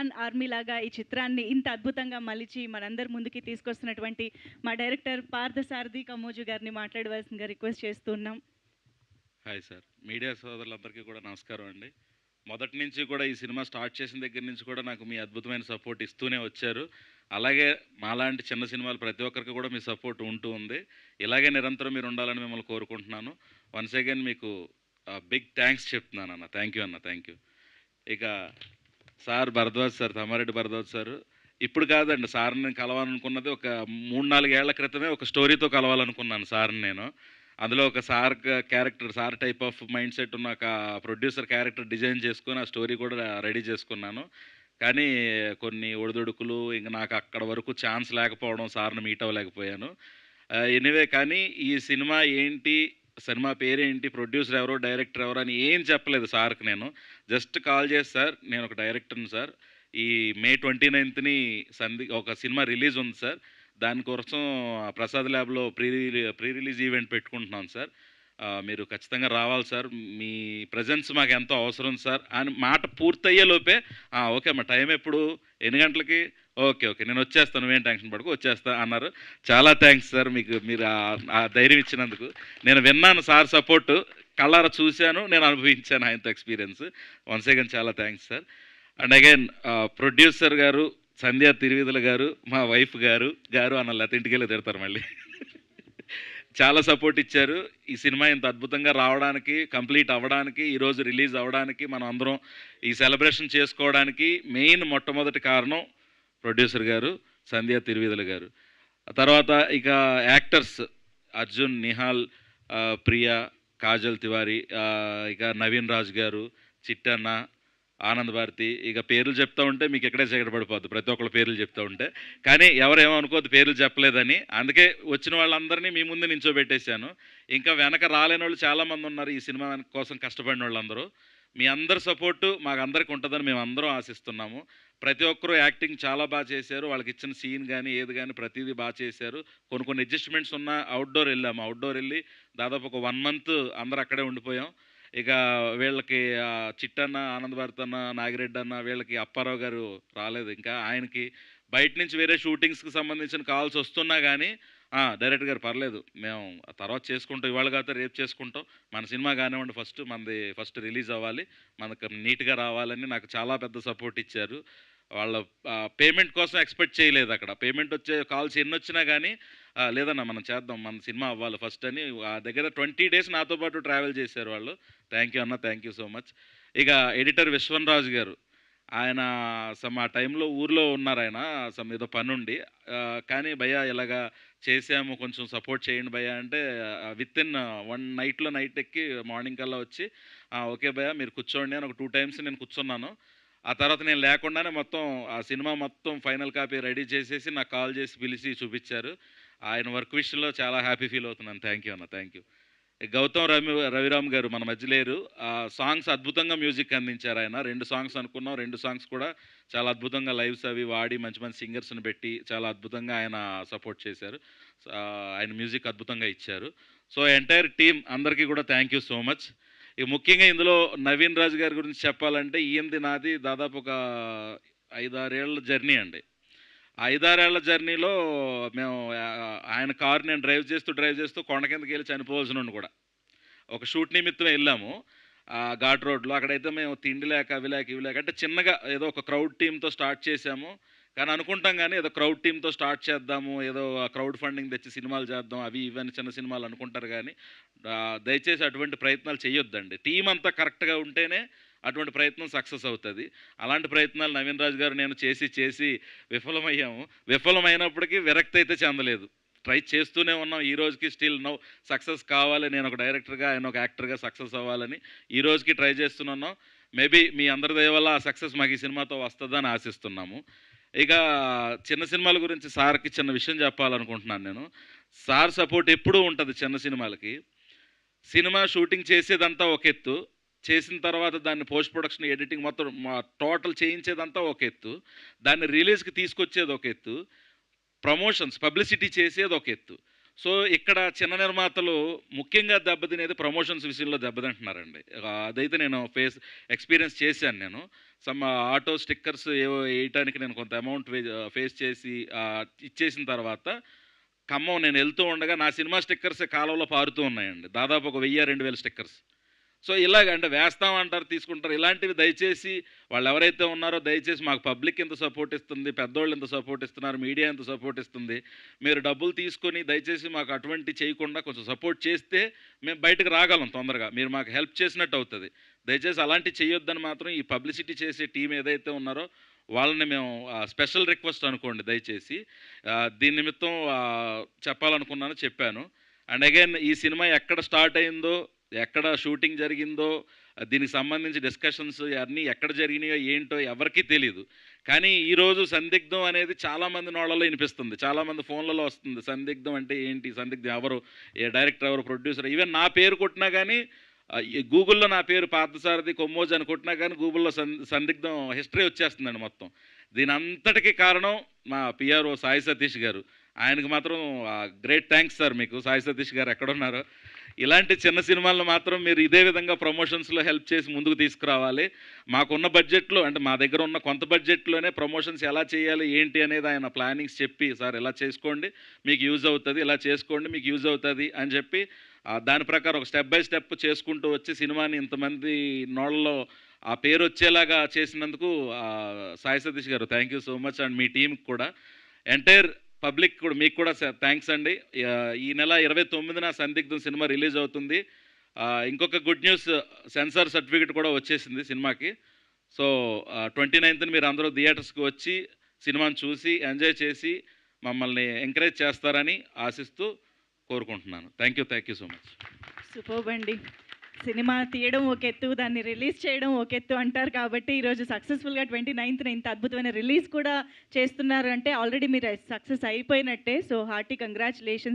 జవాన్ army లాగా ఈ చిత్రాన్ని ఇంత అద్భుతంగా మలిచి మనందరి ముందుకి తీసుకొస్తున్నటువంటి మా డైరెక్టర్ పార్థసారథి కమోజు గారిని మాట్లాడవలసిందిగా రిక్వెస్ట్ చేస్తున్నాం. హాయ్ సార్, మీడియా సోదరులందరికీ కూడా నమస్కారం అండి. మొదటి నుంచి కూడా ఈ సినిమా స్టార్ట్ చేసిన దగ్గర నుంచి కూడా నాకు మీ అద్భుతమైన సపోర్ట్ ఇస్తూనే వచ్చారు. అలాగే మాలాంటి చిన్న సినిమాలు ప్రతి ఒక్కరికి కూడా మీ సపోర్ట్ ఉంటూ ఉంది. ఇలాగే నిరంతరం మీరు ఉండాలని మిమ్మల్ని కోరుకుంటున్నాను. వన్స్ అగైన్ మీకు బిగ్ థ్యాంక్స్ చెప్తున్నాను అన్న. థ్యాంక్ యూ అన్న, థ్యాంక్ యూ. ఇక sir Bharadwaj sir, Tammareddy Bharadwaj sir ఇప్పుడు కాదండి, సార్ని కలవాలనుకున్నది ఒక 3-4 ఏళ్ల క్రితమే. ఒక స్టోరీతో కలవాలనుకున్నాను సార్ని నేను. అందులో ఒక sir character, sir type of mind set ఉన్న ఒక ప్రొడ్యూసర్ క్యారెక్టర్ డిజైన్ చేసుకొని ఆ స్టోరీ కూడా రెడీ చేసుకున్నాను. కానీ కొన్ని ఒడిదుడుకులు, ఇంక నాకు అక్కడ వరకు ఛాన్స్ లేకపోవడం, సార్ని మీట్ అవ్వలేకపోయాను. ఎనీవే, కానీ ఈ సినిమా ఏంటి, సినిమా పేరేంటి, ప్రొడ్యూసర్ ఎవరో, డైరెక్టర్ ఎవరో అని ఏం చెప్పలేదు సార్కి. నేను జస్ట్ కాల్ చేసి, సార్ నేను ఒక డైరెక్టర్ని సార్, ఈ మే 29ని ఒక సినిమా రిలీజ్ ఉంది సార్, దానికోసం ప్రసాద్ ల్యాబ్లో ప్రీ రిలీజ్ ఈవెంట్ పెట్టుకుంటున్నాం సార్, మీరు ఖచ్చితంగా రావాలి సార్, మీ ప్రజెన్స్ మాకు ఎంతో అవసరం సార్ అని మాట పూర్తయ్యేలోపే ఓకే అమ్మా, టైం ఎప్పుడు, ఎన్ని గంటలకి, ఓకే ఓకే నేను వచ్చేస్తాను, నువ్వేం టెన్షన్ పడకు, వచ్చేస్తా అన్నారు. చాలా థ్యాంక్స్ సార్, మీరు ఆ ధైర్యం ఇచ్చినందుకు. నేను విన్నాను సార్ సపోర్టు, కళ్ళారా చూశాను, నేను అనుభవించాను ఆయనతో ఎక్స్పీరియన్స్. వన్స్ అగైన్ చాలా thanks sir. And again producer గారు సంధ్యా తిరువిధుల గారు, మా వైఫ్ గారు అన్న, లేకపోతే ఇంటికి వెళ్ళి తిడతారు మళ్ళీ. చాలా సపోర్ట్ ఇచ్చారు. ఈ సినిమా ఇంత అద్భుతంగా రావడానికి, కంప్లీట్ అవ్వడానికి, ఈరోజు రిలీజ్ అవ్వడానికి, మనం అందరం ఈ సెలబ్రేషన్ చేసుకోవడానికి మెయిన్ మొట్టమొదటి కారణం ప్రొడ్యూసర్ గారు, సంధ్యా తిరువిధుల గారు. తర్వాత ఇక యాక్టర్స్ అర్జున్, నిహాల్, ప్రియా, కాజల్ తివారీ, ఇక నవీన్ రాజ్ గారు, చిట్టన్న, ఆనంద్ భారతి, ఇక పేర్లు చెప్తా ఉంటే మీకు ఎక్కడే చీకటి పడిపోద్ది ప్రతి ఒక్కళ్ళ పేర్లు చెప్తూ ఉంటే. కానీ ఎవరేమో అనుకోద్దు పేర్లు చెప్పలేదని, అందుకే వచ్చిన వాళ్ళందరినీ మీ ముందు నించోబెట్టేశాను. ఇంకా వెనక రాలేని వాళ్ళు చాలామంది ఉన్నారు ఈ సినిమా కోసం కష్టపడిన వాళ్ళందరూ. మీ అందరి సపోర్టు మాకు అందరికి ఉంటుందని మేము అందరం ఆశిస్తున్నాము. ప్రతి ఒక్కరూ యాక్టింగ్ చాలా బాగా చేశారు, వాళ్ళకి ఇచ్చిన సీన్ కానీ ఏది కానీ ప్రతిదీ బాగా చేశారు. కొన్ని అడ్జస్ట్మెంట్స్ ఉన్న అవుట్డోర్ వెళ్ళాము, అవుట్డోర్ వెళ్ళి దాదాపు ఒక 1 మంత్ అందరూ అక్కడే ఉండిపోయాం. ఇక వీళ్ళకి చిట్టన్న, ఆనంద్ భారత్ అన్న, నాగిరెడ్డి అన్న, వీళ్ళకి అప్పారావు గారు రాలేదు. ఇంకా ఆయనకి బయట నుంచి వేరే షూటింగ్స్కి సంబంధించిన కాల్స్ వస్తున్నా కానీ డైరెక్టర్ గారు పర్లేదు, మేము తర్వాత చేసుకుంటాం, ఇవాళ కాకపోతే రేపు చేసుకుంటాం, మన సినిమా కానివ్వండి, మనది ఫస్ట్ రిలీజ్ అవ్వాలి, మనకు నీట్గా రావాలని నాకు చాలా పెద్ద సపోర్ట్ ఇచ్చారు. వాళ్ళ పేమెంట్ కోసం ఎక్స్పెక్ట్ చేయలేదు. అక్కడ పేమెంట్ వచ్చే కాల్స్ ఎన్ని వచ్చినా కానీ లేదన్నా మనం చేద్దాం, మన సినిమా అవ్వాలి ఫస్ట్ అని దగ్గర 20 days నాతో పాటు ట్రావెల్ చేశారు వాళ్ళు. థ్యాంక్ యూ అన్న, థ్యాంక్ యూ సో మచ్. ఇక ఎడిటర్ విశ్వన్ రాజు గారు, ఆయన ఆ టైంలో ఊర్లో ఉన్నారు, ఆయన ఏదో పనుండి, కానీ భయ్యా ఇలాగా చేసాము, కొంచెం సపోర్ట్ చేయండి భయ్యా అంటే విత్ ఇన్ 1 నైట్లో నైట్ ఎక్కి మార్నింగ్ కల్లా వచ్చి ఓకే భయ్యా మీరు కూర్చోండి అని ఒక 2 times నేను కూర్చున్నాను. ఆ తర్వాత నేను లేకుండానే మొత్తం ఆ సినిమా మొత్తం ఫైనల్ కాపీ రెడీ చేసేసి నాకు కాల్ చేసి పిలిచి చూపించారు. ఆయన వర్క్ విషయంలో చాలా హ్యాపీ ఫీల్ అవుతున్నాను. థ్యాంక్ యూ అన్న, థ్యాంక్ యూ. గౌతమ్ రవిరామ్ గారు మన మధ్య లేరు. సాంగ్స్ అద్భుతంగా మ్యూజిక్ అందించారు ఆయన. 2 సాంగ్స్ అనుకున్నాం, 2 సాంగ్స్ కూడా చాలా అద్భుతంగా లైవ్స్ అవి వాడి మంచి మంచి సింగర్స్ని పెట్టి చాలా అద్భుతంగా ఆయన సపోర్ట్ చేశారు. ఆయన మ్యూజిక్ అద్భుతంగా ఇచ్చారు. సో ఎంటైర్ టీమ్ అందరికీ కూడా థ్యాంక్ యూ సో మచ్. ఇక ముఖ్యంగా ఇందులో నవీన్ రాజు గారి గురించి చెప్పాలంటే, ఈయనది నాది దాదాపు ఒక 5-6 ఏళ్ళ జర్నీ అండి. 5-6 ఏళ్ల జర్నీలో మేము ఆయన కారు నేను డ్రైవ్ చేస్తూ కొండ కిందకి వెళ్ళి చనిపోవాల్సిన కూడా ఒక షూట్ నిమిత్తం వెళ్ళాము ఘాట్ రోడ్లో. అక్కడైతే మేము తిండి లేక అవి లేక ఇవి లేక అంటే చిన్నగా ఏదో ఒక క్రౌడ్ టీంతో స్టార్ట్ చేసాము. కానీ అనుకుంటాం కానీ ఏదో క్రౌడ్ టీంతో స్టార్ట్ చేద్దాము, ఏదో క్రౌడ్ ఫండింగ్ తెచ్చి సినిమాలు చేద్దాం, అవి ఇవన్నీ చిన్న సినిమాలు అనుకుంటారు. కానీ దయచేసి అటువంటి ప్రయత్నాలు చేయొద్దండి. టీం అంతా కరెక్ట్గా ఉంటేనే అటువంటి ప్రయత్నం సక్సెస్ అవుతుంది. అలాంటి ప్రయత్నాలు నవీన్ రాజు గారు నేను చేసి విఫలమయ్యాము. విఫలమైనప్పటికీ విరక్తి అయితే చెందలేదు, ట్రై చేస్తూనే ఉన్నాం. ఈ రోజుకి స్టిల్ నౌ సక్సెస్ కావాలి, నేను ఒక డైరెక్టర్గా, ఆయన ఒక యాక్టర్గా సక్సెస్ అవ్వాలని ఈ రోజుకి ట్రై చేస్తున్నాం. మేబీ మీ అందరి దయ వల్ల ఆ సక్సెస్ మాకు ఈ సినిమాతో వస్తుందని ఆశిస్తున్నాము. ఇక చిన్న సినిమాల గురించి సార్కి చిన్న విషయం చెప్పాలనుకుంటున్నాను నేను. సార్ సపోర్ట్ ఎప్పుడూ ఉంటుంది చిన్న సినిమాలకి. సినిమా షూటింగ్ చేసేదంతా ఒక ఎత్తు, చేసిన తర్వాత దాన్ని పోస్ట్ ప్రొడక్షన్, ఎడిటింగ్ మొత్తం టోటల్ చేయించేదంతా ఒక ఎత్తు, దాన్ని రిలీజ్కి తీసుకొచ్చేది ఒక ఎత్తు, ప్రమోషన్స్ పబ్లిసిటీ చేసేది ఒక ఎత్తు. సో ఇక్కడ చిన్న నిర్మాతలు ముఖ్యంగా దెబ్బతినేది ప్రమోషన్స్ విషయంలో దెబ్బతింటున్నారండి. అదైతే నేను ఎక్స్పీరియన్స్ చేశాను నేను. సమ్ ఆటో స్టిక్కర్స్ ఏవో వేయటానికి నేను కొంత అమౌంట్ ఫేస్ చేసి ఇచ్చేసిన తర్వాత ఖమ్మం నేను వెళ్తూ ఉండగా నా సినిమా స్టిక్కర్స్ కాలువలో పారుతూ ఉన్నాయండి. దాదాపు ఒక 1000-2000 స్టిక్కర్స్. సో ఇలాగ అంటే వేస్తామంటారు, తీసుకుంటారు. ఇలాంటివి దయచేసి వాళ్ళు ఎవరైతే ఉన్నారో దయచేసి మాకు పబ్లిక్ ఎంత సపోర్ట్ ఇస్తుంది, పెద్దోళ్ళు ఎంత సపోర్ట్ ఇస్తున్నారు, మీడియా ఎంత సపోర్ట్ ఇస్తుంది. మీరు డబ్బులు తీసుకొని దయచేసి మాకు అటువంటి చేయకుండా కొంచెం సపోర్ట్ చేస్తే మేము బయటకు రాగలం తొందరగా. మీరు మాకు హెల్ప్ చేసినట్టు అవుతుంది. దయచేసి అలాంటివి చేయొద్దని మాత్రం ఈ పబ్లిసిటీ చేసే టీం ఏదైతే ఉన్నారో వాళ్ళని మేము స్పెషల్ రిక్వెస్ట్ అనుకోండి దయచేసి. దీని నిమిత్తం చెప్పాలనుకున్నాను, చెప్పాను. అండ్ అగైన్ ఈ సినిమా ఎక్కడ స్టార్ట్ అయిందో, ఎక్కడ షూటింగ్ జరిగిందో, దీనికి సంబంధించి డిస్కషన్స్ అన్నీ ఎక్కడ జరిగినాయో ఏంటో ఎవరికీ తెలీదు. కానీ ఈరోజు సందిగ్ధం అనేది చాలామంది నోళ్ళలో వినిపిస్తుంది, చాలామంది ఫోన్లలో వస్తుంది. సందిగ్ధం అంటే ఏంటి, సందిగ్ధం ఎవరు, ఏ డైరెక్టర్ ఎవరు, ప్రొడ్యూసర్, ఈవెన్ నా పేరు కొట్టినా కానీ గూగుల్లో నా పేరు పార్థసారథి కొమ్మోజు అని కొట్టినా కానీ గూగుల్లో సందిగ్ధం హిస్టరీ వచ్చేస్తుందండి మొత్తం. దీని అంతటికీ కారణం మా పిఆర్ఓ సాయి సతీష్ గారు. ఆయనకు మాత్రం గ్రేట్ థ్యాంక్స్ సార్ మీకు. సాయి సతీష్ గారు ఎక్కడున్నారో, ఇలాంటి చిన్న సినిమాలను మాత్రం మీరు ఇదే విధంగా ప్రమోషన్స్లో హెల్ప్ చేసి ముందుకు తీసుకురావాలి. మాకున్న బడ్జెట్లో, అంటే మా దగ్గర ఉన్న కొంత బడ్జెట్లోనే ప్రమోషన్స్ ఎలా చేయాలి ఏంటి అనేది ఆయన ప్లానింగ్స్ చెప్పి, సార్ ఇలా చేసుకోండి మీకు యూజ్ అవుతుంది, ఇలా చేసుకోండి మీకు యూజ్ అవుతుంది అని చెప్పి దాని ప్రకారం ఒక స్టెప్ బై స్టెప్ చేసుకుంటూ వచ్చి సినిమాని ఇంతమంది నోళ్ళలో ఆ పేరు వచ్చేలాగా చేసినందుకు Sai Satish garu thank you so much. And మీ టీంకి కూడా, ఎంటైర్ పబ్లిక్ కూడా, మీకు కూడా థ్యాంక్స్ అండి. ఈ నెల 29న సందిగ్ధం సినిమా రిలీజ్ అవుతుంది. ఇంకొక గుడ్ న్యూస్, సెన్సార్ సర్టిఫికేట్ కూడా వచ్చేసింది సినిమాకి. సో 29న మీరు అందరూ థియేటర్స్కి వచ్చి సినిమాని చూసి ఎంజాయ్ చేసి మమ్మల్ని ఎంకరేజ్ చేస్తారని ఆశిస్తూ కోరుకుంటున్నాను. Thank you so much. Superb అండి. సినిమా తీయడం ఒక ఎత్తు, దాన్ని రిలీజ్ చేయడం ఒక ఎత్తు అంటారు. కాబట్టి ఈరోజు సక్సెస్ఫుల్గా 29న ఇంత అద్భుతమైన రిలీజ్ కూడా చేస్తున్నారు అంటే ఆల్రెడీ మీరు సక్సెస్ అయిపోయినట్టే. So hearty congratulations.